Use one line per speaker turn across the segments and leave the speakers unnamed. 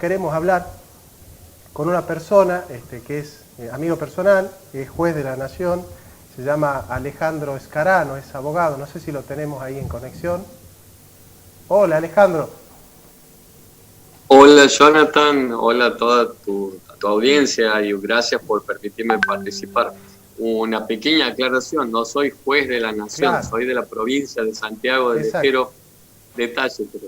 queremos hablar con una persona que es amigo personal, es juez de la Nación, se llama Alejandro Scarano, es abogado, no sé si lo tenemos ahí en conexión. Hola Alejandro.
Hola Jonathan, hola a toda tu audiencia y gracias por permitirme participar. Una pequeña aclaración, no soy juez de la nación,
Claro,
soy de la provincia de Santiago del
exacto,
Estero. Detalle, pero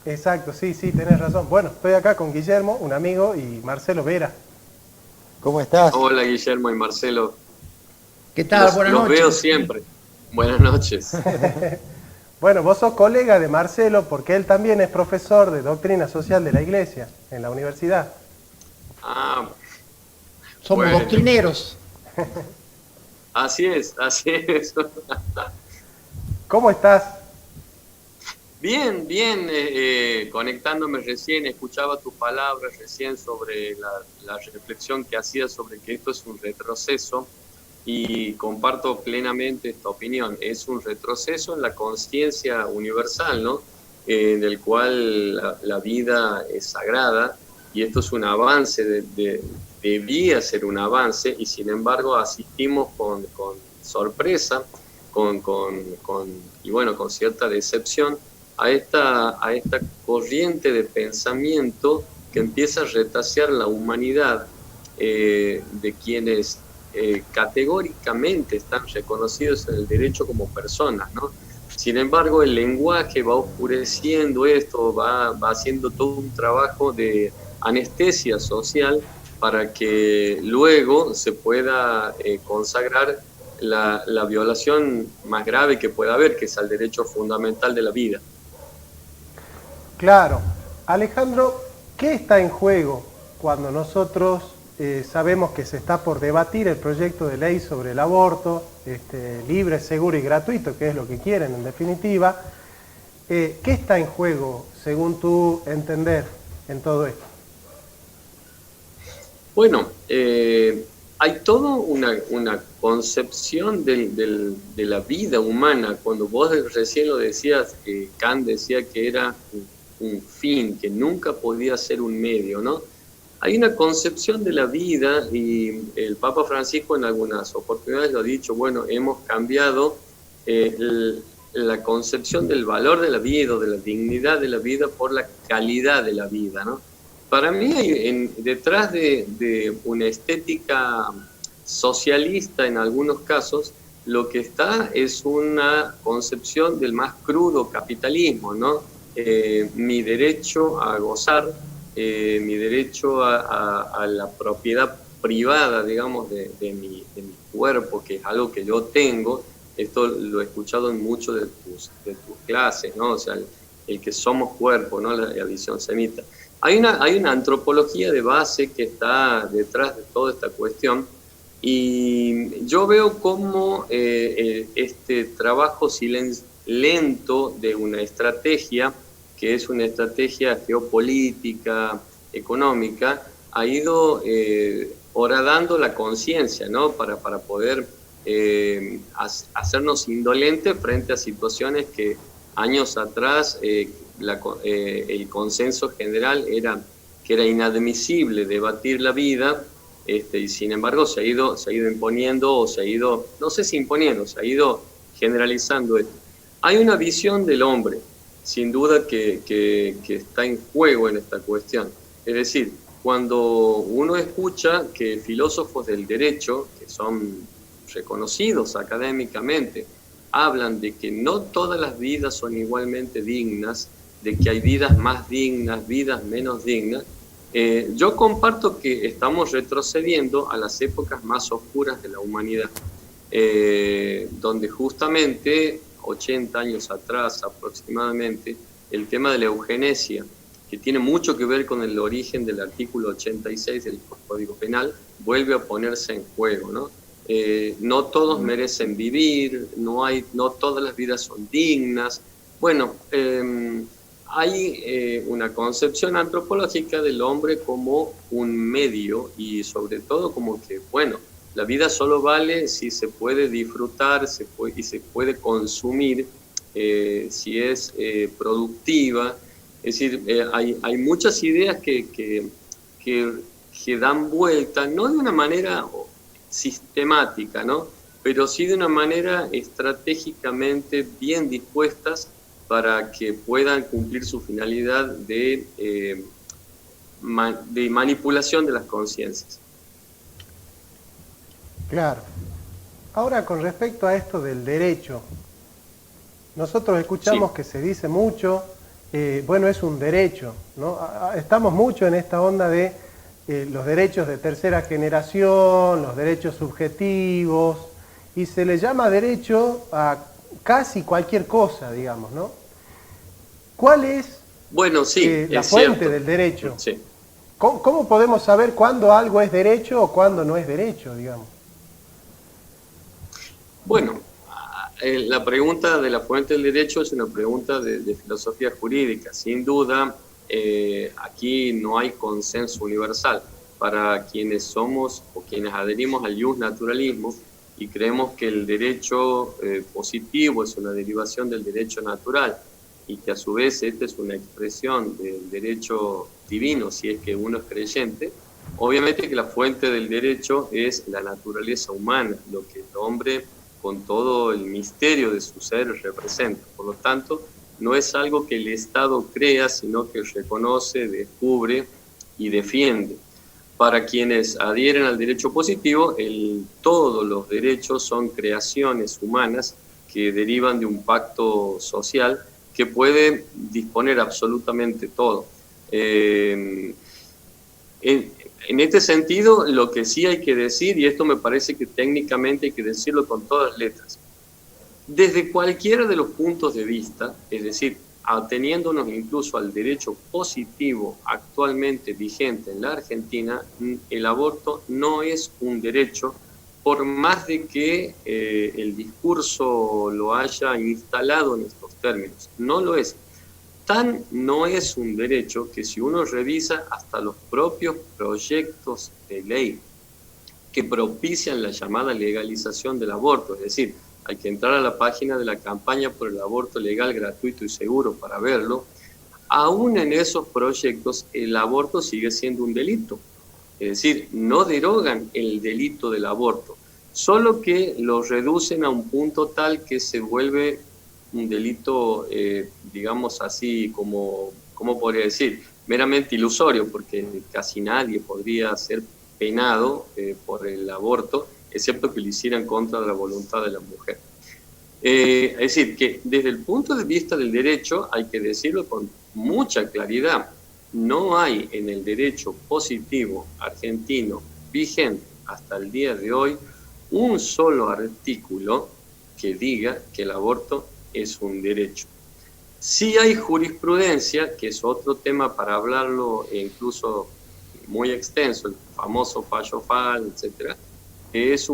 exacto, sí, sí, tenés razón. Bueno, estoy acá con Guillermo, un amigo, y Marcelo Vera.
¿Cómo estás?
hola Guillermo y Marcelo,
¿Qué tal?
los,
Buenas
los veo
noches.
siempre. Buenas noches.
Bueno, vos sos colega de Marcelo porque él también es profesor de doctrina social de la Iglesia en la universidad.
Ah,
Somos
bueno,
doctrineros.
así es, así es.
¿Cómo estás?
Bien, bien, conectándome recién, escuchaba tus palabras recién sobre la reflexión que hacías sobre que esto es un retroceso y comparto plenamente esta opinión. Es un retroceso en la conciencia universal, ¿no? Del cual la vida es sagrada y esto es un avance, debía ser un avance y sin embargo asistimos con sorpresa y bueno, con cierta decepción a esta corriente de pensamiento que empieza a retasear la humanidad de quienes categóricamente están reconocidos en el derecho como personas, ¿no? Sin embargo, el lenguaje va oscureciendo esto, va haciendo todo un trabajo de anestesia social para que luego se pueda consagrar la violación más grave que pueda haber, que es el derecho fundamental de la vida.
Claro. Alejandro, ¿qué está en juego cuando nosotros sabemos que se está por debatir el proyecto de ley sobre el aborto, libre, seguro y gratuito, que es lo que quieren en definitiva? ¿Qué está en juego, según tu entender, en todo esto?
Bueno, hay toda una concepción de la vida humana. Cuando vos recién lo decías, Kant decía que era un fin, que nunca podía ser un medio, ¿no? Hay una concepción de la vida y el Papa Francisco en algunas oportunidades lo ha dicho, bueno, hemos cambiado la concepción del valor de la vida o de la dignidad de la vida por la calidad de la vida, ¿no? Para mí, detrás de una estética socialista en algunos casos, lo que está es una concepción del más crudo capitalismo, ¿no? Mi derecho a gozar, mi derecho a la propiedad privada, digamos, de mi cuerpo, que es algo que yo tengo. Esto lo he escuchado en muchas de tus clases, ¿no? O sea, el que somos cuerpo, ¿no? La visión semita. Hay una antropología de base que está detrás de toda esta cuestión y yo veo cómo este trabajo lento de una estrategia, que es una estrategia geopolítica, económica, ha ido horadando la conciencia, ¿no? Para poder hacernos indolentes frente a situaciones que años atrás el consenso general era que era inadmisible debatir la vida, y sin embargo se ha ido imponiendo, o se ha ido, no sé si imponiendo, se ha ido generalizando esto. Hay una visión del hombre, sin duda, que está en juego en esta cuestión. Es decir, cuando uno escucha que filósofos del derecho, que son reconocidos académicamente, hablan de que no todas las vidas son igualmente dignas, de que hay vidas más dignas, vidas menos dignas, yo comparto que estamos retrocediendo a las épocas más oscuras de la humanidad, donde justamente 80 años atrás aproximadamente, el tema de la eugenesia, que tiene mucho que ver con el origen del artículo 86 del Código Penal, vuelve a ponerse en juego, ¿no? No todos merecen vivir, no todas las vidas son dignas. Bueno, hay una concepción antropológica del hombre como un medio y sobre todo como que, bueno, la vida solo vale si se puede disfrutar y se puede consumir, si es productiva. Es decir, hay muchas ideas que dan vuelta, no de una manera sistemática, ¿no? Pero sí de una manera estratégicamente bien dispuestas para que puedan cumplir su finalidad de manipulación de las conciencias.
Claro. Ahora, con respecto a esto del derecho, nosotros escuchamos que se dice mucho, bueno, es un derecho, ¿no? Estamos mucho en esta onda de los derechos de tercera generación, los derechos subjetivos, y se le llama derecho a casi cualquier cosa, digamos, ¿no? ¿Cuál es la fuente del derecho?
Sí.
¿Cómo podemos saber cuándo algo es derecho o cuándo no es derecho, digamos?
Bueno, la pregunta de la fuente del derecho es una pregunta de filosofía jurídica. Sin duda, aquí no hay consenso universal. Para quienes somos o quienes adherimos al justnaturalismo y creemos que el derecho positivo es una derivación del derecho natural y que a su vez esta es una expresión del derecho divino, si es que uno es creyente, obviamente que la fuente del derecho es la naturaleza humana, lo que el hombre con todo el misterio de su ser representa. Por lo tanto, no es algo que el Estado crea, sino que reconoce, descubre y defiende. Para quienes adhieren al derecho positivo, todos los derechos son creaciones humanas que derivan de un pacto social que puede disponer absolutamente todo. En este sentido, lo que sí hay que decir, y esto me parece que técnicamente hay que decirlo con todas letras, desde cualquiera de los puntos de vista, es decir, ateniéndonos incluso al derecho positivo actualmente vigente en la Argentina, el aborto no es un derecho, por más de que el discurso lo haya instalado en estos términos. No lo es. Tan no es un derecho que si uno revisa hasta los propios proyectos de ley que propician la llamada legalización del aborto, es decir, hay que entrar a la página de la campaña por el aborto legal, gratuito y seguro para verlo, aún en esos proyectos el aborto sigue siendo un delito. Es decir, no derogan el delito del aborto, solo que lo reducen a un punto tal que se vuelve un delito, digamos así, ¿cómo podría decir? Meramente ilusorio, porque casi nadie podría ser penado por el aborto, excepto que lo hiciera en contra de la voluntad de la mujer. Es decir, que desde el punto de vista del derecho, hay que decirlo con mucha claridad, no hay en el derecho positivo argentino vigente hasta el día de hoy un solo artículo que diga que el aborto es un derecho. Sí hay jurisprudencia, que es otro tema para hablarlo e incluso muy extenso, el famoso fallo FAL, etcétera, que es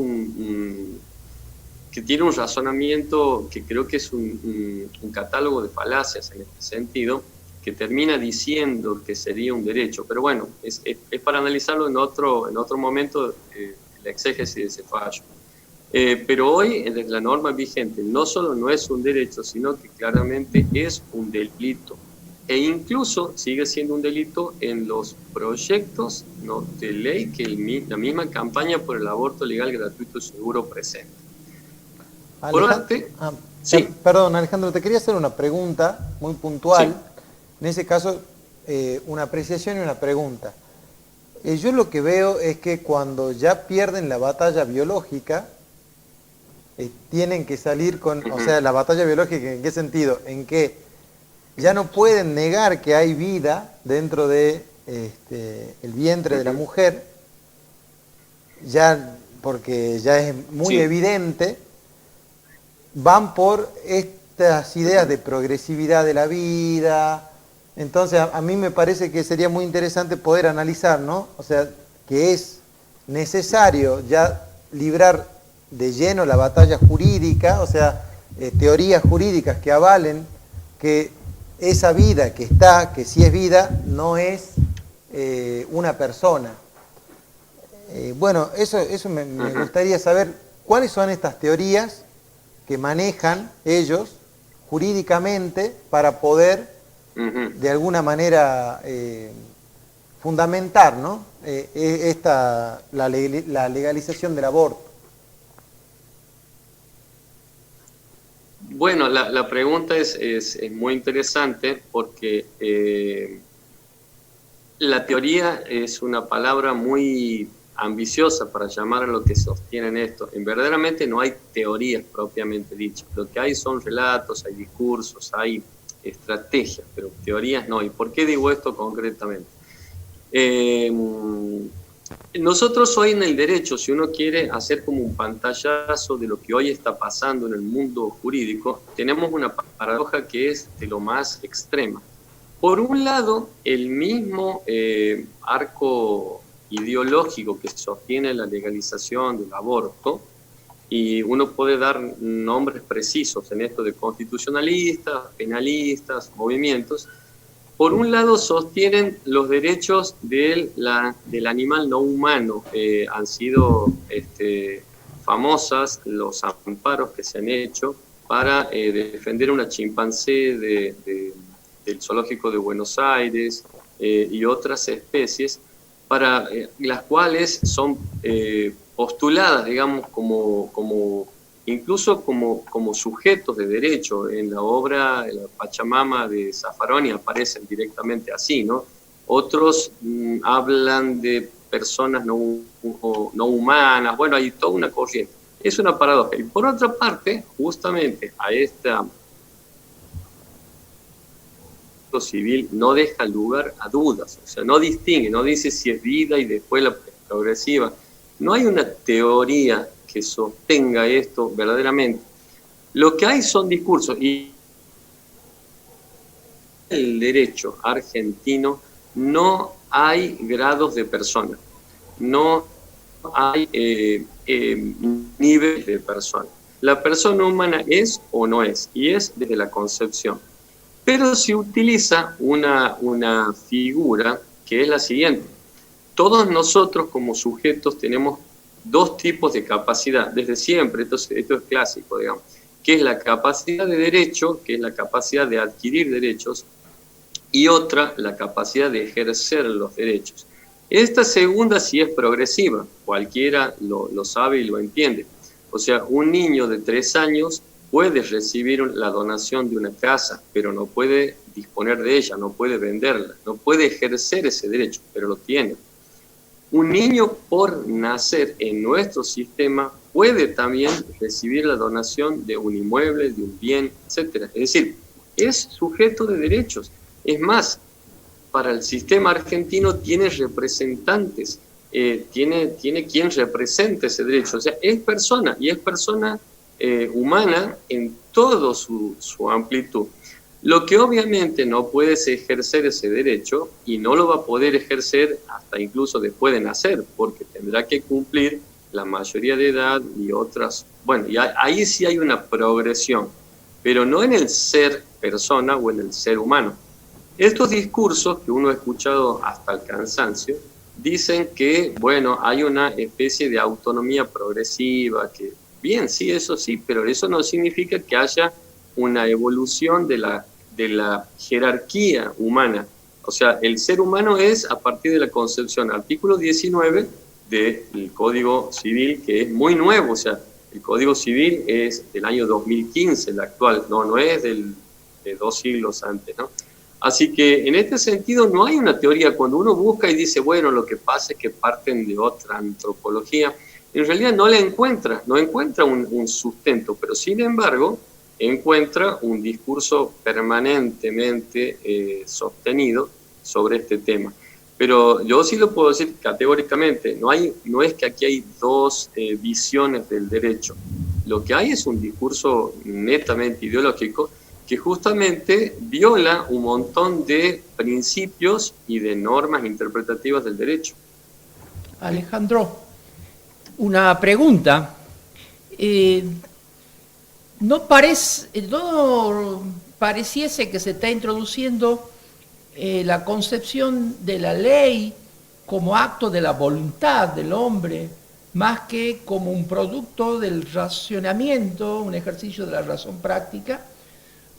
que tiene un razonamiento que creo que es un catálogo de falacias en este sentido, que termina diciendo que sería un derecho, pero bueno, es para analizarlo en otro momento, la exégesis de ese fallo. Pero hoy, desde la norma vigente, no solo no es un derecho, sino que claramente es un delito. E incluso sigue siendo un delito en los proyectos, ¿no?, de ley que la misma campaña por el aborto legal, gratuito y seguro presenta.
Sí. Perdón, Alejandro, te quería hacer una pregunta muy puntual. Sí. En ese caso, una apreciación y una pregunta. Yo lo que veo es que cuando ya pierden la batalla biológica, tienen que salir con, o sea, la batalla biológica, ¿en qué sentido? En que ya no pueden negar que hay vida dentro de el vientre de la mujer, ya porque ya es muy evidente, van por estas ideas de progresividad de la vida. Entonces a mí me parece que sería muy interesante poder analizar, ¿no? O sea, que es necesario ya librar de lleno la batalla jurídica, o sea, teorías jurídicas que avalen que esa vida que está, que sí es vida, no es una persona. Bueno, eso me gustaría saber cuáles son estas teorías que manejan ellos jurídicamente para poder de alguna manera fundamentar, ¿no? La legalización del aborto.
Bueno, la pregunta es muy interesante porque la teoría es una palabra muy ambiciosa para llamar a lo que sostienen esto. Verdaderamente no hay teorías propiamente dichas. Lo que hay son relatos, hay discursos, hay estrategias, pero teorías no. ¿Y por qué digo esto concretamente? Nosotros hoy en el derecho, si uno quiere hacer como un pantallazo de lo que hoy está pasando en el mundo jurídico, tenemos una paradoja que es de lo más extrema. Por un lado, el mismo arco ideológico que sostiene la legalización del aborto, y uno puede dar nombres precisos en esto de constitucionalistas, penalistas, movimientos. Por un lado sostienen los derechos del animal no humano. Han sido famosas los amparos que se han hecho para defender una chimpancé del zoológico de Buenos Aires y otras especies, para las cuales son postuladas, digamos, incluso como sujetos de derecho. En la obra La Pachamama de Zaffaroni aparecen directamente así, ¿no? Otros hablan de personas no humanas. Bueno, hay toda una corriente. Es una paradoja. Y por otra parte, justamente a esta civil no deja lugar a dudas, o sea, no distingue, no dice si es vida y después la progresiva. No hay una teoría que sostenga esto verdaderamente. Lo que hay son discursos, y en el derecho argentino no hay grados de persona, no hay niveles de persona. La persona humana es o no es, y es desde la concepción. Pero se utiliza una figura que es la siguiente. Todos nosotros como sujetos tenemos dos tipos de capacidad, desde siempre, esto es clásico, digamos, que es la capacidad de derecho, que es la capacidad de adquirir derechos, y otra, la capacidad de ejercer los derechos. Esta segunda sí es progresiva, cualquiera lo sabe y lo entiende. O sea, un niño de 3 años puede recibir la donación de una casa, pero no puede disponer de ella, no puede venderla, no puede ejercer ese derecho, pero lo tiene. Un niño por nacer en nuestro sistema puede también recibir la donación de un inmueble, de un bien, etc. Es decir, es sujeto de derechos. Es más, para el sistema argentino tiene representantes, tiene quien represente ese derecho. O sea, es persona, y es persona humana en toda su amplitud. Lo que obviamente no puede es ejercer ese derecho, y no lo va a poder ejercer hasta incluso después de nacer, porque tendrá que cumplir la mayoría de edad y otras. Bueno, y ahí sí hay una progresión, pero no en el ser persona o en el ser humano. Estos discursos que uno ha escuchado hasta el cansancio dicen que, bueno, hay una especie de autonomía progresiva, que bien, sí, eso sí, pero eso no significa que haya una evolución de la jerarquía humana. O sea, el ser humano es a partir de la concepción, artículo 19 del Código Civil, que es muy nuevo. O sea, el Código Civil es del año 2015, el actual, no es de 2 siglos antes, ¿no? Así que en este sentido no hay una teoría. Cuando uno busca y dice, bueno, lo que pasa es que parten de otra antropología, en realidad no encuentra un sustento, pero sin embargo encuentra un discurso permanentemente sostenido sobre este tema. Pero yo sí lo puedo decir categóricamente, no es que aquí hay dos visiones del derecho. Lo que hay es un discurso netamente ideológico que justamente viola un montón de principios y de normas interpretativas del derecho.
Alejandro, una pregunta. ¿No pareciese que se está introduciendo la concepción de la ley como acto de la voluntad del hombre, más que como un producto del racionamiento, un ejercicio de la razón práctica?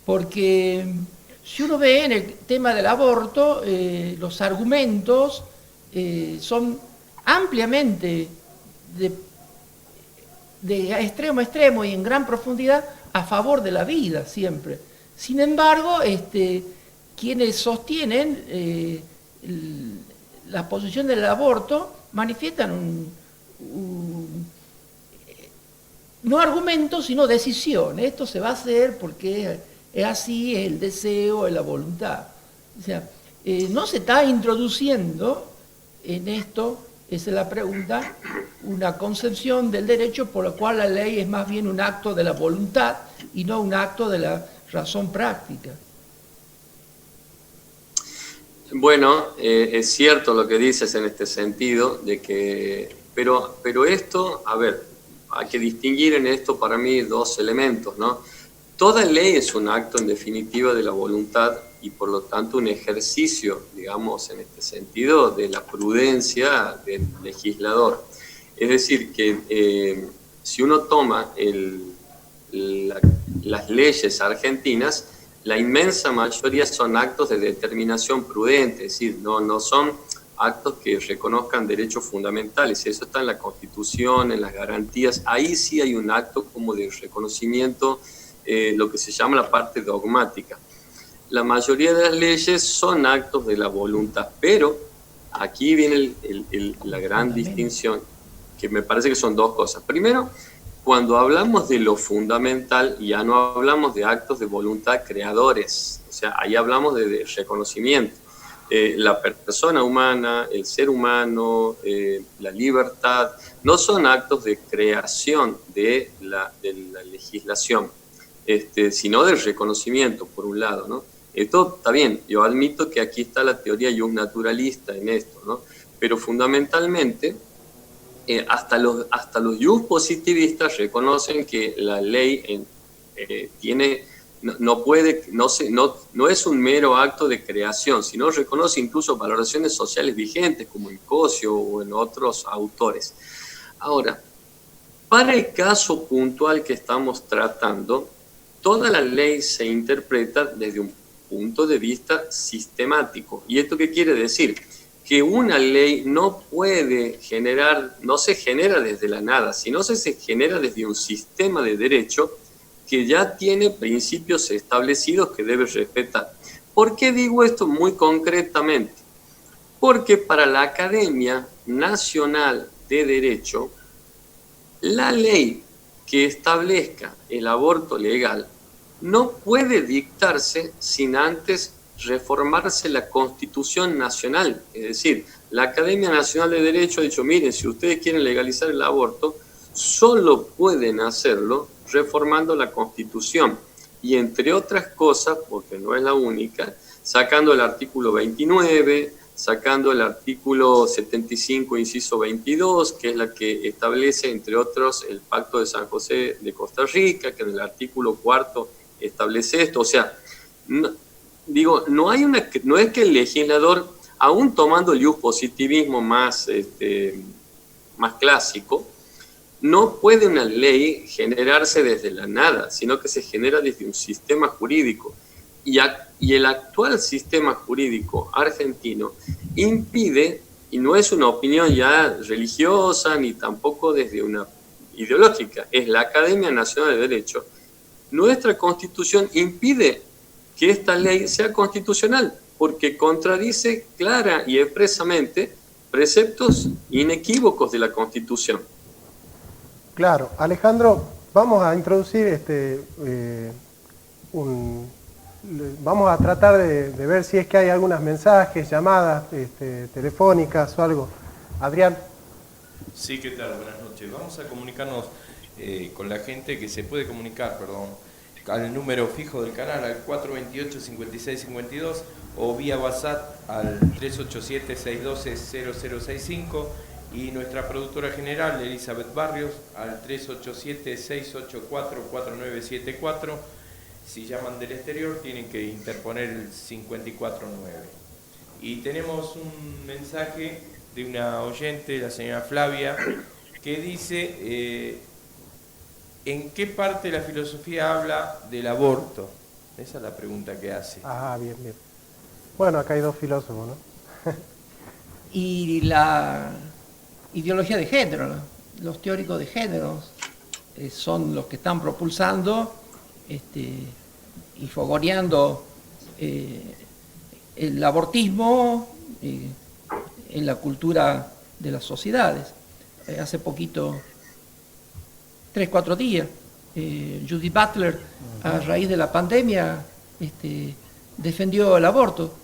Porque Si uno ve en el tema del aborto, los argumentos son ampliamente de extremo a extremo y en gran profundidad a favor de la vida siempre. Sin embargo, quienes sostienen la posición del aborto manifiestan no argumentos, sino decisión. Esto se va a hacer porque es así, es el deseo, es la voluntad. O sea, no se está introduciendo en esto, esa es la pregunta, una concepción del derecho por la cual la ley es más bien un acto de la voluntad y no un acto de la razón práctica.
Bueno, es cierto lo que dices en este sentido, de que, pero esto, a ver, hay que distinguir en esto para mí dos elementos, ¿no? Toda ley es un acto en definitiva de la voluntad y por lo tanto un ejercicio, digamos, en este sentido, de la prudencia del legislador. Es decir, que si uno toma las leyes argentinas, la inmensa mayoría son actos de determinación prudente, es decir, no son actos que reconozcan derechos fundamentales, eso está en la Constitución, en las garantías, ahí sí hay un acto como de reconocimiento, lo que se llama la parte dogmática. La mayoría de las leyes son actos de la voluntad, pero aquí viene la gran distinción, que me parece que son dos cosas. Primero, cuando hablamos de lo fundamental, ya no hablamos de actos de voluntad creadores, o sea, ahí hablamos de reconocimiento. La persona humana, el ser humano, la libertad, no son actos de creación de la legislación, sino del reconocimiento, por un lado, ¿no? Esto está bien, yo admito que aquí está la teoría naturalista en esto, ¿no? Pero fundamentalmente, hasta los jus positivistas reconocen que la ley no es un mero acto de creación, sino reconoce incluso valoraciones sociales vigentes, como en Cosio o en otros autores. Ahora, para el caso puntual que estamos tratando, toda la ley se interpreta desde un punto de vista sistemático. ¿Y esto qué quiere decir? Que una ley no se genera desde la nada, sino se genera desde un sistema de derecho que ya tiene principios establecidos que debe respetar. ¿Por qué digo esto muy concretamente? Porque para la Academia Nacional de Derecho, la ley que establezca el aborto legal no puede dictarse sin antes reformarse la Constitución Nacional. Es decir, la Academia Nacional de Derecho ha dicho, miren, si ustedes quieren legalizar el aborto, solo pueden hacerlo reformando la Constitución. Y entre otras cosas, porque no es la única, sacando el artículo 29, sacando el artículo 75, inciso 22, que es la que establece, entre otros, el Pacto de San José de Costa Rica, que en el artículo 4 establece esto. O sea, no es que el legislador, aún tomando el positivismo más clásico, no puede una ley generarse desde la nada, sino que se genera desde un sistema jurídico. Y el actual sistema jurídico argentino impide, y no es una opinión ya religiosa ni tampoco desde una ideológica, es la Academia Nacional de Derecho, nuestra Constitución impide que esta ley sea constitucional, porque contradice clara y expresamente preceptos inequívocos de la Constitución.
Claro, Alejandro, vamos a introducir vamos a tratar de ver si es que hay algunos mensajes, llamadas telefónicas o algo. Adrián.
Sí, ¿qué tal? Buenas noches. Vamos a comunicarnos con la gente que se puede comunicar, al número fijo del canal, al 428-5652, o vía WhatsApp al 387-612-0065, y nuestra productora general, Elizabeth Barrios, al 387-684-4974. Si llaman del exterior, tienen que interponer el 549. Y tenemos un mensaje de una oyente, la señora Flavia, que dice... ¿en qué parte de la filosofía habla del aborto? Esa es la pregunta que hace.
Ah, bien, bien. Bueno, acá hay dos filósofos, ¿no?
Y la ideología de género, ¿no? Los teóricos de género son los que están propulsando y fogoneando el abortismo en la cultura de las sociedades. Hace poquito, 3, 4 días, Judith Butler, a raíz de la pandemia, defendió el aborto.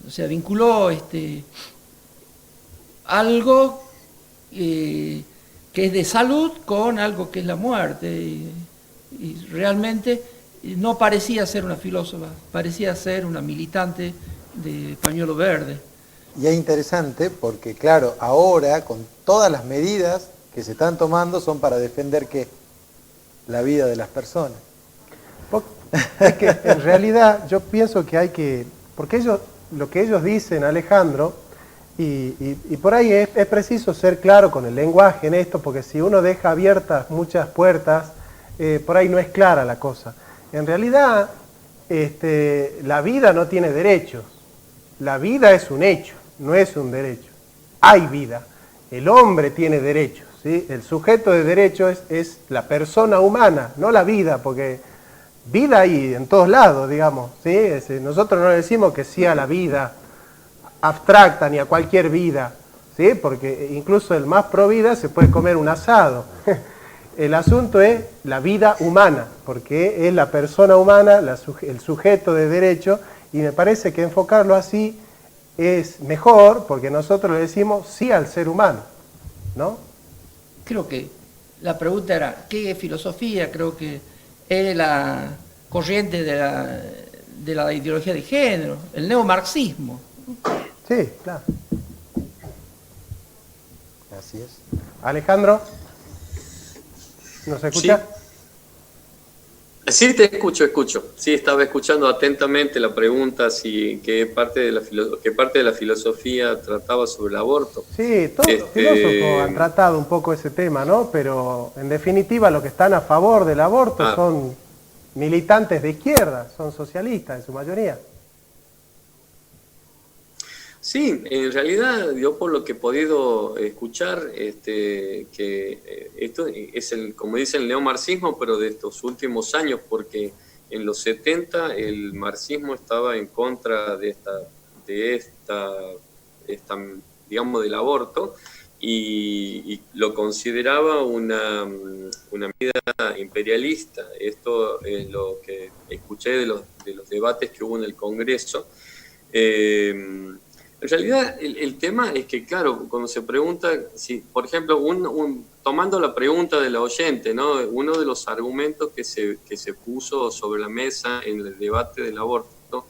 O sea, vinculó algo que es de salud con algo que es la muerte. Y realmente no parecía ser una filósofa, parecía ser una militante de pañuelo verde.
Y es interesante porque, claro, ahora con todas las medidas que se están tomando son para defender ¿qué? La vida de las personas.
Es que en realidad yo pienso que hay que, porque lo que ellos dicen, Alejandro, y por ahí es preciso ser claro con el lenguaje en esto, porque si uno deja abiertas muchas puertas, por ahí no es clara la cosa. En realidad, la vida no tiene derechos. La vida es un hecho, no es un derecho. Hay vida. El hombre tiene derechos, ¿sí? El sujeto de derechos es la persona humana, no la vida, porque vida hay en todos lados, digamos, ¿sí? Nosotros no le decimos que sí a la vida abstracta ni a cualquier vida, ¿sí? Porque incluso el más pro vida se puede comer un asado. El asunto es la vida humana, porque es la persona humana, el sujeto de derecho, y me parece que enfocarlo así es mejor, porque nosotros le decimos sí al ser humano, ¿no?
Creo que la pregunta era, ¿qué filosofía? Creo que es la corriente de la ideología de género, el neomarxismo.
Sí, claro.
Así es.
Alejandro, ¿nos escucha?
Sí, te escucho. Sí, estaba escuchando atentamente la pregunta, si qué parte de la filosofía trataba sobre el aborto.
Sí, todos los filósofos han tratado un poco ese tema, ¿no? Pero en definitiva los que están a favor del aborto son militantes de izquierda, son socialistas en su mayoría.
Sí, en realidad yo por lo que he podido escuchar, que esto es como dicen, el neomarxismo, pero de estos últimos años, porque en los 70 el marxismo estaba en contra de esta digamos, del aborto, y lo consideraba una medida imperialista. Esto es lo que escuché de los debates que hubo en el Congreso. En realidad, el tema es que, claro, cuando se pregunta, si, por ejemplo, tomando la pregunta de la oyente, ¿no? Uno de los argumentos que se puso sobre la mesa en el debate del aborto,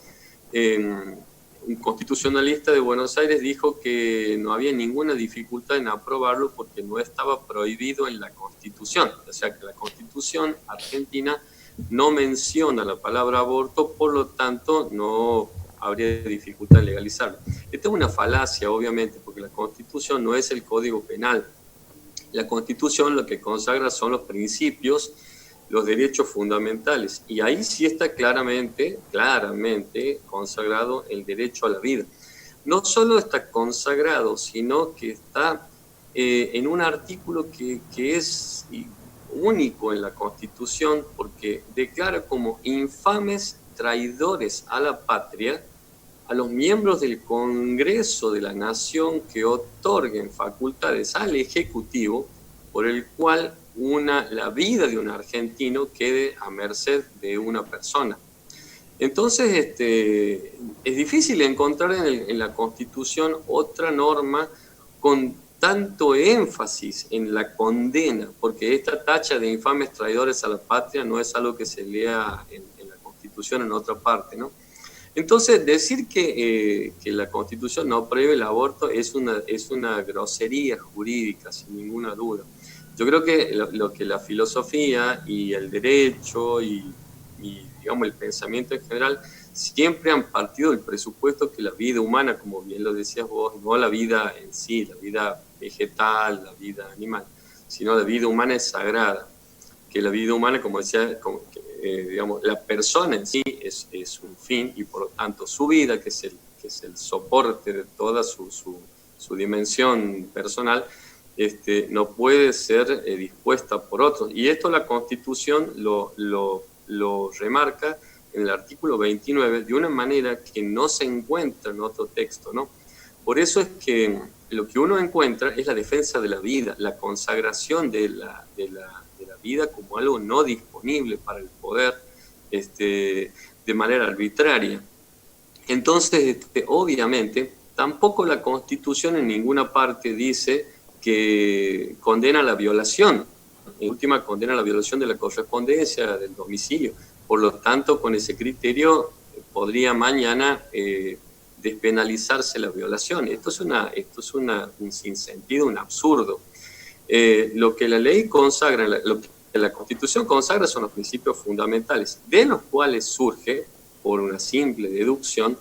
un constitucionalista de Buenos Aires dijo que no había ninguna dificultad en aprobarlo porque no estaba prohibido en la Constitución. O sea, que la Constitución argentina no menciona la palabra aborto, por lo tanto, no habría dificultad en legalizarlo. Esta es una falacia, obviamente, porque la Constitución no es el Código Penal. La Constitución lo que consagra son los principios, los derechos fundamentales, y ahí sí está claramente consagrado el derecho a la vida. No solo está consagrado, sino que está en un artículo que es único en la Constitución, porque declara como infames traidores a la patria a los miembros del Congreso de la Nación que otorguen facultades al Ejecutivo por el cual la vida de un argentino quede a merced de una persona. Entonces, es difícil encontrar en la Constitución otra norma con tanto énfasis en la condena, porque esta tacha de infames traidores a la patria no es algo que se lea en la Constitución en otra parte, ¿no? Entonces, decir que la Constitución no prohíbe el aborto es una grosería jurídica, sin ninguna duda. Yo creo que lo que la filosofía y el derecho y digamos, el pensamiento en general siempre han partido del presupuesto que la vida humana, como bien lo decías vos, no la vida en sí, la vida vegetal, la vida animal, sino la vida humana es sagrada, que la vida humana, como decía, digamos, la persona en sí es un fin, y por lo tanto su vida, que es el soporte de toda su dimensión personal, no puede ser dispuesta por otros. Y esto la Constitución lo remarca en el artículo 29 de una manera que no se encuentra en otro texto, ¿no? Por eso es que lo que uno encuentra es la defensa de la vida, la consagración de la vida como algo no disponible para el poder de manera arbitraria. Entonces, obviamente, tampoco la Constitución en ninguna parte dice que condena la violación. En última, condena la violación de la correspondencia, del domicilio. Por lo tanto, con ese criterio podría mañana despenalizarse la violación. Esto es un sinsentido, un absurdo. Lo que la ley consagra, lo que la Constitución consagra son los principios fundamentales, de los cuales surge, por una simple deducción,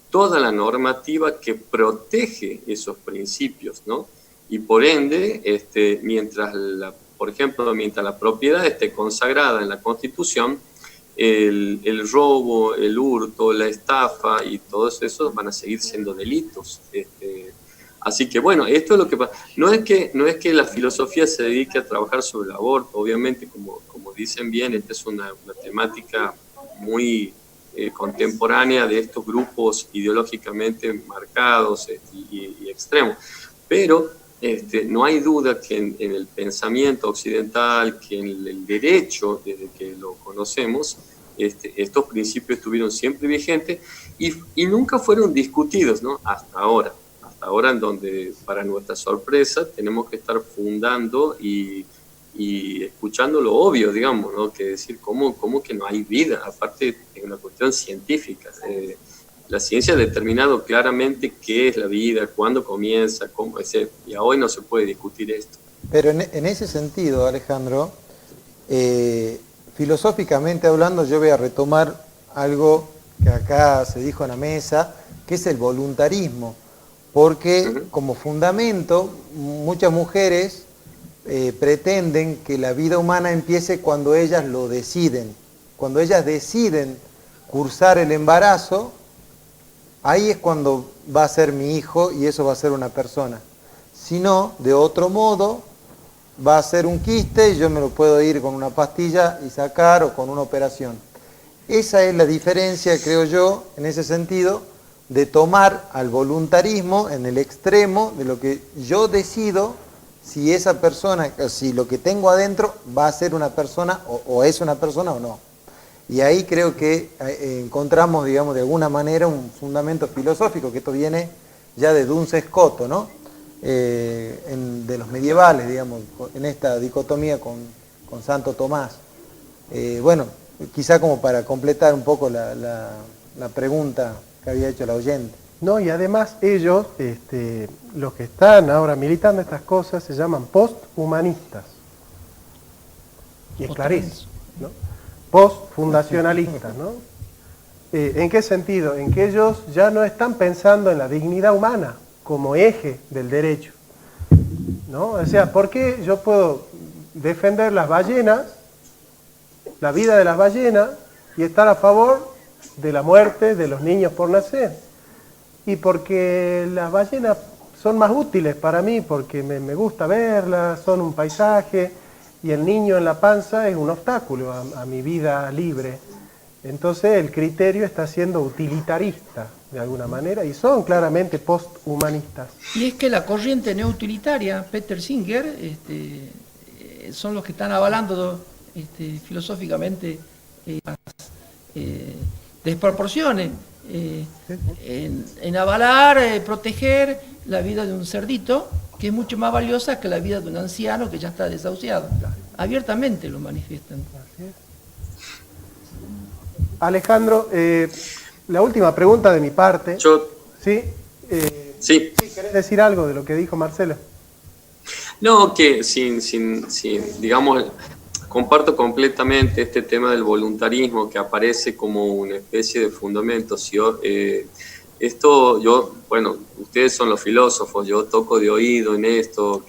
toda la normativa que protege esos principios, ¿no? Y por ende, por ejemplo, mientras la propiedad esté consagrada en la Constitución, el robo, el hurto, la estafa y todos esos van a seguir siendo delitos. Así que bueno, esto es lo que pasa. No es que la filosofía se dedique a trabajar sobre el aborto, obviamente, como dicen bien, esta es una temática muy contemporánea de estos grupos ideológicamente marcados y extremos. Pero no hay duda que en el pensamiento occidental, que en el derecho, desde que lo conocemos, estos principios estuvieron siempre vigentes y nunca fueron discutidos, ¿no? Hasta ahora, en donde, para nuestra sorpresa, tenemos que estar fundando y escuchando lo obvio, digamos, ¿no? Que decir, ¿cómo que no hay vida? Aparte, es una cuestión científica. La ciencia ha determinado claramente qué es la vida, cuándo comienza, cómo es, y hoy no se puede discutir esto.
Pero en ese sentido, Alejandro, filosóficamente hablando, yo voy a retomar algo que acá se dijo en la mesa, que es el voluntarismo, porque como fundamento muchas mujeres pretenden que la vida humana empiece cuando ellas lo deciden. Cuando ellas deciden cursar el embarazo, ahí es cuando va a ser mi hijo y eso va a ser una persona. Si no, de otro modo, va a ser un quiste y yo me lo puedo ir con una pastilla y sacar, o con una operación. Esa es la diferencia, creo yo, en ese sentido, de tomar al voluntarismo en el extremo de lo que yo decido si esa persona, si lo que tengo adentro va a ser una persona o es una persona o no. Y ahí creo que encontramos, digamos, de alguna manera un fundamento filosófico, que esto viene ya de Duns Scoto, ¿no? De los medievales, digamos, en esta dicotomía con Santo Tomás. Bueno, quizá como para completar un poco la pregunta que había hecho la oyente.
No, y además ellos, los que están ahora militando estas cosas, se llaman posthumanistas. Y es clarísimo, ¿no? Postfundacionalistas, ¿no? ¿En qué sentido? En que ellos ya no están pensando en la dignidad humana como eje del derecho, ¿no? O sea, ¿por qué yo puedo defender las ballenas, la vida de las ballenas, y estar a favor de la muerte de los niños por nacer? Y porque las ballenas son más útiles para mí, porque me gusta verlas, son un paisaje, y el niño en la panza es un obstáculo a mi vida libre. Entonces el criterio está siendo utilitarista, de alguna manera, y son claramente posthumanistas.
Y es que la corriente neoutilitaria, Peter Singer, son los que están avalando filosóficamente las desproporciones, en avalar, proteger la vida de un cerdito, que es mucho más valiosa que la vida de un anciano que ya está desahuciado. Abiertamente lo manifiestan.
Así es. Alejandro, la última pregunta de mi parte. ¿Sí?
Sí.
¿Querés decir algo de lo que dijo Marcelo?
No, que digamos, comparto completamente este tema del voluntarismo que aparece como una especie de fundamento. Bueno, ustedes son los filósofos, yo toco de oído en esto,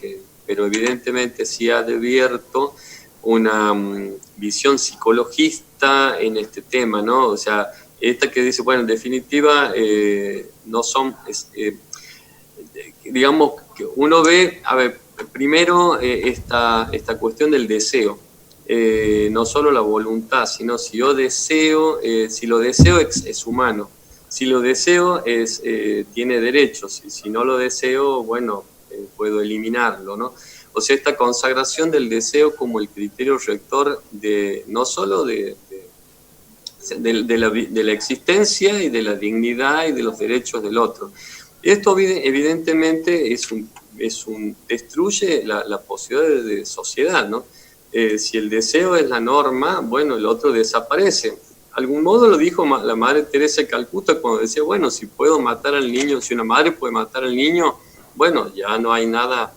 pero evidentemente sí advierto una visión psicologista está en este tema, ¿no? O sea, esta que dice, bueno, en definitiva, no son, digamos, que uno ve, a ver, primero esta cuestión del deseo, no solo la voluntad, sino si yo deseo, si lo deseo es humano, si lo deseo tiene derechos, y si no lo deseo, bueno, puedo eliminarlo, ¿no? O sea, esta consagración del deseo como el criterio rector de no solo de la existencia y de la dignidad y de los derechos del otro. Esto evidentemente destruye la posibilidad de sociedad, ¿no? Si el deseo es la norma, bueno, el otro desaparece. De algún modo lo dijo la Madre Teresa de Calcuta cuando decía, bueno, si puedo matar al niño, si una madre puede matar al niño, bueno, ya no hay nada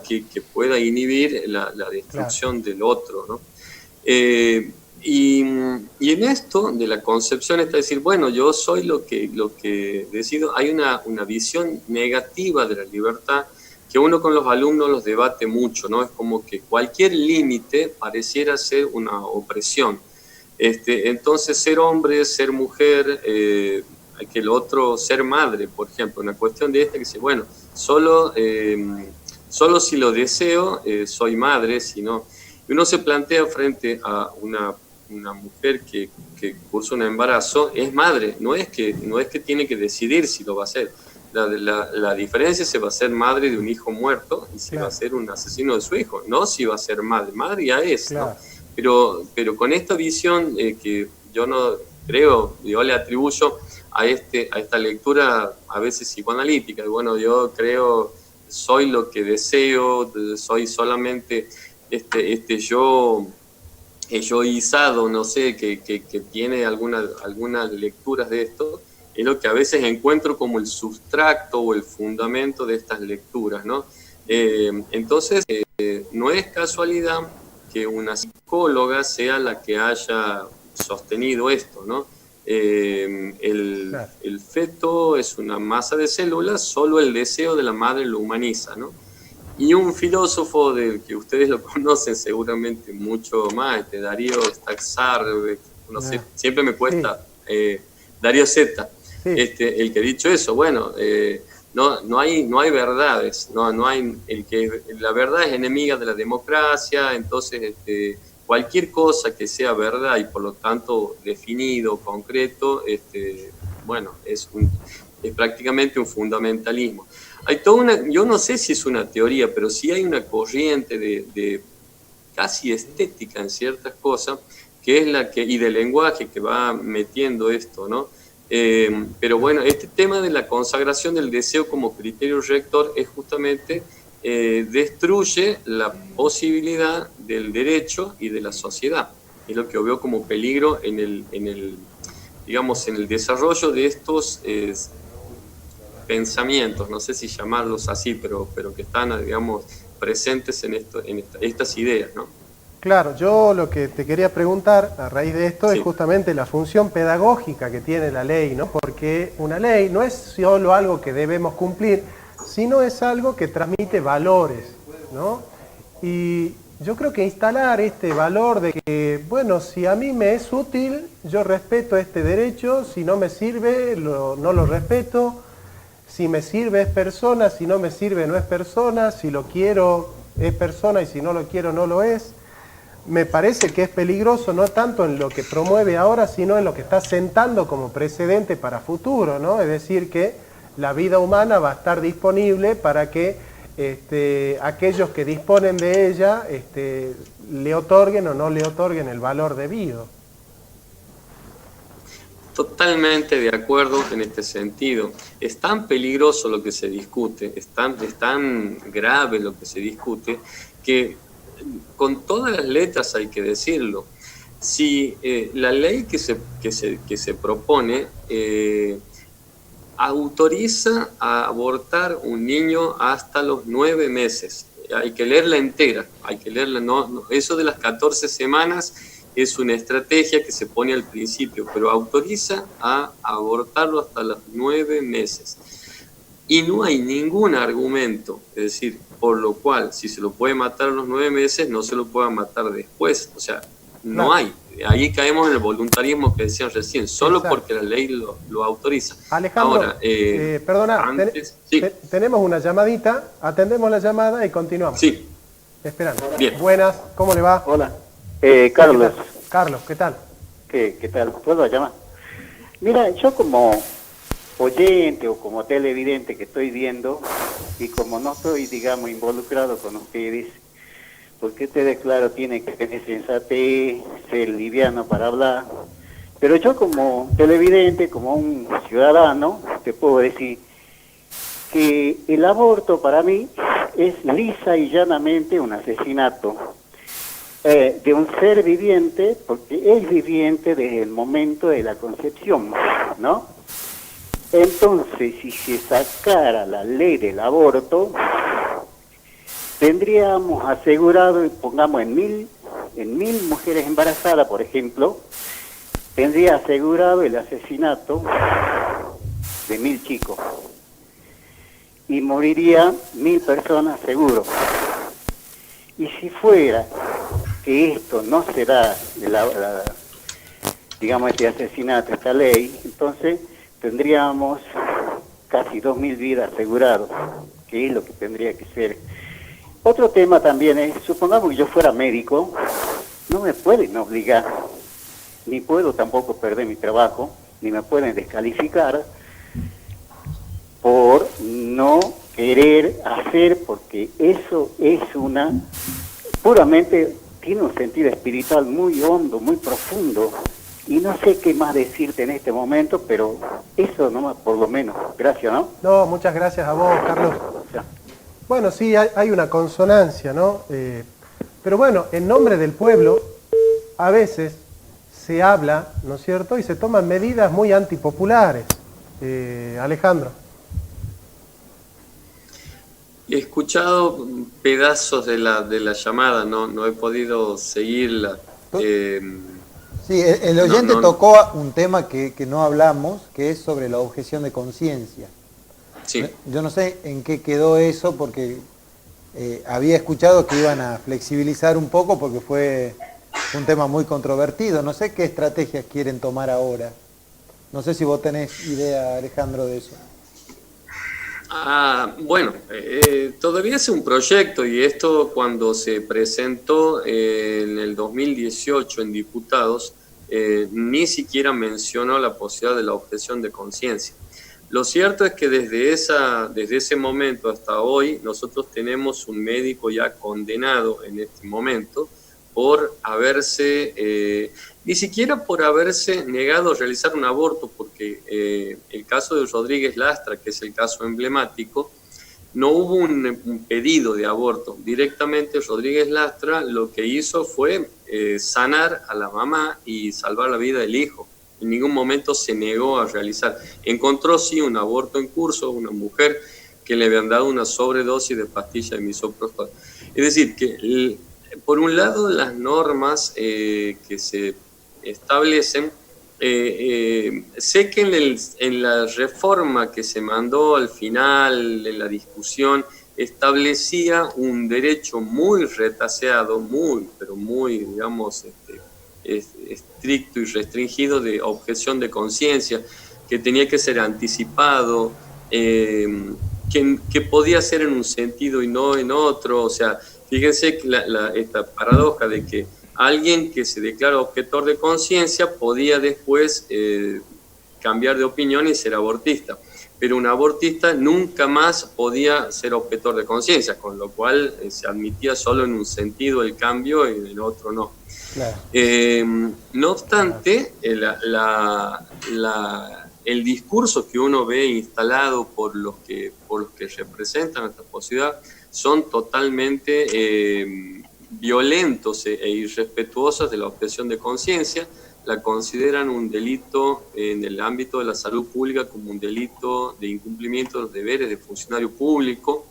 que pueda inhibir la destrucción del otro, ¿no? Y en esto de la concepción está decir, bueno, yo soy lo que decido. Hay una visión negativa de la libertad que uno con los alumnos los debate mucho, ¿no? Es como que cualquier límite pareciera ser una opresión. Entonces, ser hombre, ser mujer, que el otro, ser madre, por ejemplo, una cuestión de esta que dice, bueno, solo si lo deseo, soy madre, si no. Y uno se plantea frente a una mujer que cursa un embarazo, es madre, no es que tiene que decidir si lo va a hacer. La diferencia es si va a ser madre de un hijo muerto y si va a ser un asesino de su hijo, no si va a ser madre ya es, ¿no? Pero con esta visión que yo no creo, yo le atribuyo a esta lectura a veces psicoanalítica, bueno, yo creo, soy lo que deseo, soy solamente yo izado, no sé, que tiene algunas lecturas de esto, es lo que a veces encuentro como el sustracto o el fundamento de estas lecturas, ¿no? Entonces, no es casualidad que una psicóloga sea la que haya sostenido esto, ¿no? El feto es una masa de células, solo el deseo de la madre lo humaniza, ¿no? Y un filósofo del que ustedes lo conocen seguramente mucho más, Darío Staxar, no sé, siempre me cuesta, Darío Zeta, el que ha dicho eso, bueno, no hay verdades, no hay, la verdad es enemiga de la democracia, entonces cualquier cosa que sea verdad y por lo tanto definido, concreto, bueno, es prácticamente un fundamentalismo. Hay toda yo no sé si es una teoría, pero sí hay una corriente de casi estética en ciertas cosas, que es y de lenguaje que va metiendo esto, ¿no? Pero bueno, este tema de la consagración del deseo como criterio rector es justamente destruye la posibilidad del derecho y de la sociedad. Es lo que yo veo como peligro en el desarrollo de estos pensamientos, no sé si llamarlos así, pero que están, digamos, presentes en estas ideas, ¿no?
Claro, yo lo que te quería preguntar a raíz de esto es justamente la función pedagógica que tiene la ley, ¿no? Porque una ley no es solo algo que debemos cumplir, sino es algo que transmite valores, ¿no? Y yo creo que instalar este valor de que, bueno, si a mí me es útil, yo respeto este derecho, si no me sirve, no lo respeto. Si me sirve es persona, si no me sirve no es persona, si lo quiero es persona y si no lo quiero no lo es. Me parece que es peligroso no tanto en lo que promueve ahora, sino en lo que está sentando como precedente para futuro, ¿no? Es decir, que la vida humana va a estar disponible para que aquellos que disponen de ella le otorguen o no le otorguen el valor debido.
Totalmente de acuerdo en este sentido. Es tan peligroso lo que se discute, es tan grave lo que se discute, que con todas las letras hay que decirlo. Si la ley que se propone autoriza a abortar un niño hasta los 9 meses, hay que leerla entera, hay que leerla, no, eso de las 14 semanas es una estrategia que se pone al principio, pero autoriza a abortarlo hasta los 9 meses. Y no hay ningún argumento, es decir, por lo cual, si se lo puede matar a los 9 meses, no se lo pueda matar después. O sea, no hay. ahí caemos en el voluntarismo que decían recién, solo
Exacto.
porque la ley lo autoriza.
Alejandro,
Ahora,
perdona,
antes, sí,
tenemos una llamadita, atendemos la llamada y continuamos.
sí,
Esperando.
bien.
Buenas, ¿cómo le va?
Hola, Carlos,
¿Qué tal? Carlos, ¿qué tal?
¿qué tal? ¿Puedo llamar? Mira, yo como oyente o como televidente que estoy viendo, y como no estoy, digamos, involucrado con ustedes, porque ustedes, claro, tienen que tener sensatez, ser liviano para hablar, pero yo como televidente, como un ciudadano, te puedo decir que el aborto para mí es lisa y llanamente un asesinato de un ser viviente, porque es viviente desde el momento de la concepción, ¿no? Entonces, si se sacara la ley del aborto, tendríamos asegurado, pongamos en mil mujeres embarazadas, por ejemplo, tendría asegurado el asesinato de 1000 chicos. Y moriría 1000 personas seguro. Y si fuera que esto no se da, digamos, este asesinato, esta ley, entonces tendríamos casi 2000 vidas aseguradas, que es lo que tendría que ser. Otro tema también es, supongamos que yo fuera médico, no me pueden obligar, ni puedo tampoco perder mi trabajo, ni me pueden descalificar por no querer hacer, porque eso es puramente tiene un sentido espiritual muy hondo, muy profundo, y no sé qué más decirte en este momento, pero eso nomás por lo menos. Gracias, ¿no?
No, muchas gracias a vos, Carlos.
Ya.
Bueno, sí, hay una consonancia, ¿no? Pero bueno, en nombre del pueblo, a veces se habla, ¿no es cierto? Y se toman medidas muy antipopulares. Alejandro.
He escuchado pedazos de la llamada, no he podido seguirla.
Sí, el oyente tocó un tema que no hablamos, que es sobre la objeción de conciencia.
Sí.
Yo no sé en qué quedó eso, porque había escuchado que iban a flexibilizar un poco porque fue un tema muy controvertido. No sé qué estrategias quieren tomar ahora. No sé si vos tenés idea, Alejandro, de eso.
Bueno, todavía es un proyecto, y esto cuando se presentó en el 2018 en diputados, ni siquiera mencionó la posibilidad de la objeción de conciencia. Lo cierto es que desde ese momento hasta hoy nosotros tenemos un médico ya condenado en este momento por haberse, ni siquiera por haberse negado a realizar un aborto, porque el caso de Rodríguez Lastra, que es el caso emblemático, no hubo un pedido de aborto. Directamente Rodríguez Lastra lo que hizo fue sanar a la mamá y salvar la vida del hijo. En ningún momento se negó a realizar. Encontró sí un aborto en curso, una mujer que le habían dado una sobredosis de pastilla de misoprostol. Es decir, que por un lado las normas que se establecen, sé que en la reforma que se mandó al final, en la discusión, establecía un derecho muy retaseado, pero muy, digamos, estricto y restringido de objeción de conciencia, que tenía que ser anticipado, que podía ser en un sentido y no en otro. O sea, fíjense que esta paradoja de que alguien que se declara objetor de conciencia podía después cambiar de opinión y ser abortista, pero un abortista nunca más podía ser objetor de conciencia, con lo cual se admitía solo en un sentido el cambio y en el otro no. Claro. No obstante, el discurso que uno ve instalado por los que representan esta posibilidad son totalmente violentos e irrespetuosos de la objeción de conciencia. La consideran un delito en el ámbito de la salud pública, como un delito de incumplimiento de los deberes de funcionario público.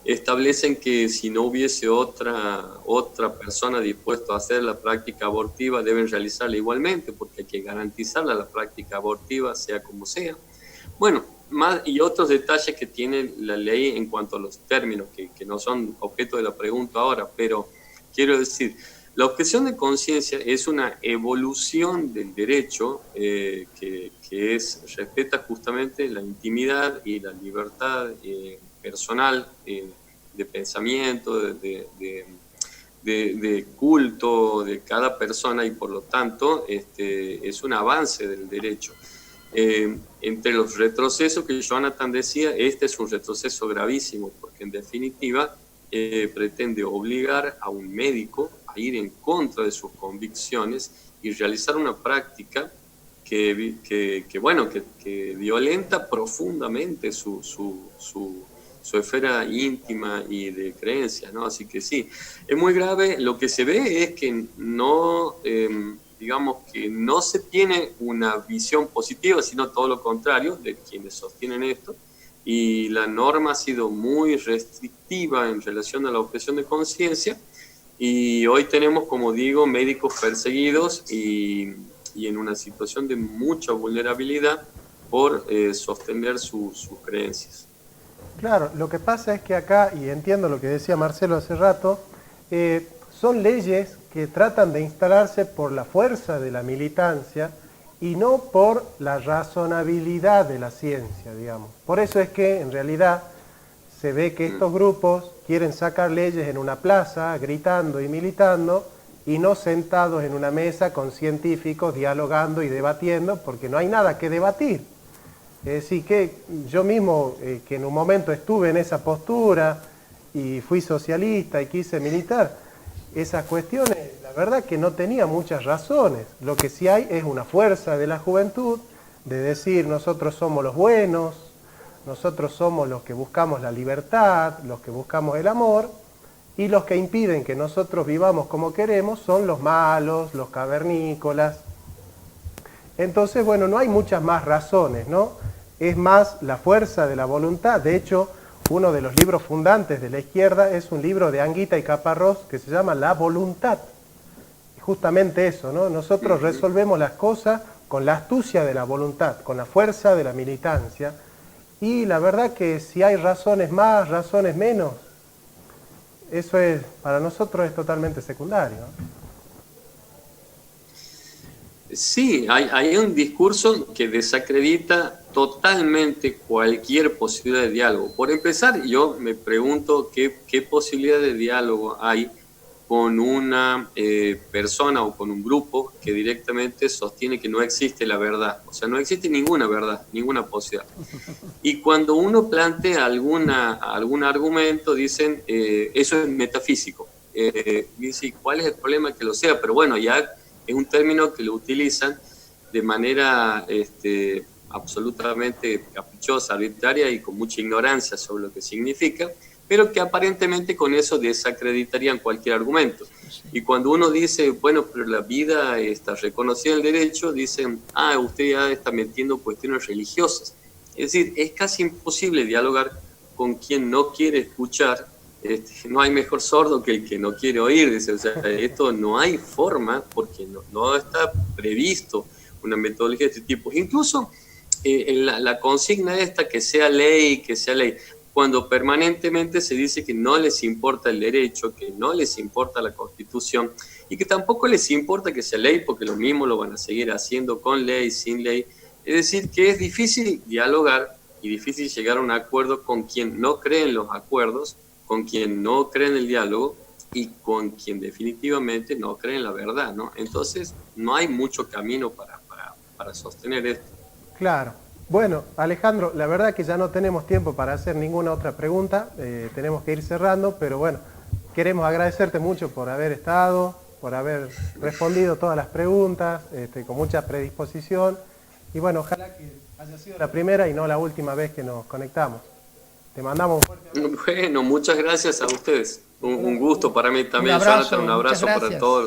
Establecen que si no hubiese otra persona dispuesta a hacer la práctica abortiva, deben realizarla igualmente, porque hay que garantizarla la práctica abortiva, sea como sea. Bueno, más y otros detalles que tiene la ley en cuanto a los términos, que no son objeto de la pregunta ahora, pero quiero decir, La objeción de conciencia es una evolución del derecho que respeta justamente la intimidad y la libertad personal de pensamiento, de culto de cada persona, y por lo tanto es un avance del derecho. Entre los retrocesos que Jonathan decía, este es un retroceso gravísimo, porque en definitiva pretende obligar a un médico a ir en contra de sus convicciones y realizar una práctica que violenta profundamente su esfera íntima y de creencia, ¿no? Así que sí, es muy grave. Lo que se ve es que no, digamos que no se tiene una visión positiva, sino todo lo contrario de quienes sostienen esto, y la norma ha sido muy restrictiva en relación a la objeción de conciencia, y hoy tenemos, como digo, médicos perseguidos y en una situación de mucha vulnerabilidad por sostener sus creencias.
Claro, lo que pasa es que acá, y entiendo lo que decía Marcelo hace rato, son leyes que tratan de instalarse por la fuerza de la militancia y no por la razonabilidad de la ciencia, digamos. Por eso es que en realidad se ve que estos grupos quieren sacar leyes en una plaza, gritando y militando, y no sentados en una mesa con científicos dialogando y debatiendo, porque no hay nada que debatir. Es decir, que yo mismo, que en un momento estuve en esa postura y fui socialista y quise militar, esas cuestiones, la verdad que no tenía muchas razones. Lo que sí hay es una fuerza de la juventud de decir: nosotros somos los buenos, nosotros somos los que buscamos la libertad, los que buscamos el amor, y los que impiden que nosotros vivamos como queremos son los malos, los cavernícolas. Entonces, bueno, no hay muchas más razones, ¿no? Es más la fuerza de la voluntad. De hecho, uno de los libros fundantes de la izquierda es un libro de Anguita y Caparrós que se llama La Voluntad. Y justamente eso, ¿no? Nosotros resolvemos las cosas con la astucia de la voluntad, con la fuerza de la militancia. Y la verdad que si hay razones más, razones menos, eso es, para nosotros es totalmente secundario, ¿no?
Sí, hay un discurso que desacredita totalmente cualquier posibilidad de diálogo. Por empezar, yo me pregunto qué posibilidad de diálogo hay con una persona o con un grupo que directamente sostiene que no existe la verdad. O sea, no existe ninguna verdad, ninguna posibilidad. Y cuando uno plantea algún argumento, dicen, eso es metafísico. Dice, ¿cuál es el problema que lo sea? Pero bueno, ya es un término que lo utilizan de manera absolutamente caprichosa, arbitraria y con mucha ignorancia sobre lo que significa, pero que aparentemente con eso desacreditarían cualquier argumento. Y cuando uno dice, bueno, pero la vida está reconocida en el derecho, dicen, usted ya está metiendo cuestiones religiosas. Es decir, es casi imposible dialogar con quien no quiere escuchar. No hay mejor sordo que el que no quiere oír, dice. O sea, esto no hay forma, porque no está previsto una metodología de este tipo. Incluso en la consigna esta, que sea ley, cuando permanentemente se dice que no les importa el derecho, que no les importa la Constitución, y que tampoco les importa que sea ley, porque lo mismo lo van a seguir haciendo con ley, sin ley. Es decir, que es difícil dialogar y difícil llegar a un acuerdo con quien no cree en los acuerdos, con quien no cree en el diálogo y con quien definitivamente no cree en la verdad, ¿no? Entonces, no hay mucho camino para sostener esto.
Claro. Bueno, Alejandro, la verdad que ya no tenemos tiempo para hacer ninguna otra pregunta, tenemos que ir cerrando, pero bueno, queremos agradecerte mucho por haber estado, por haber respondido todas las preguntas, con mucha predisposición, y bueno, ojalá que haya sido la primera y no la última vez que nos conectamos. Te mandamos un fuerte abrazo.
Bueno, muchas gracias a ustedes. Un gusto para mí también,
Un abrazo,
Jonathan, un abrazo
muchas
para
gracias.
todos.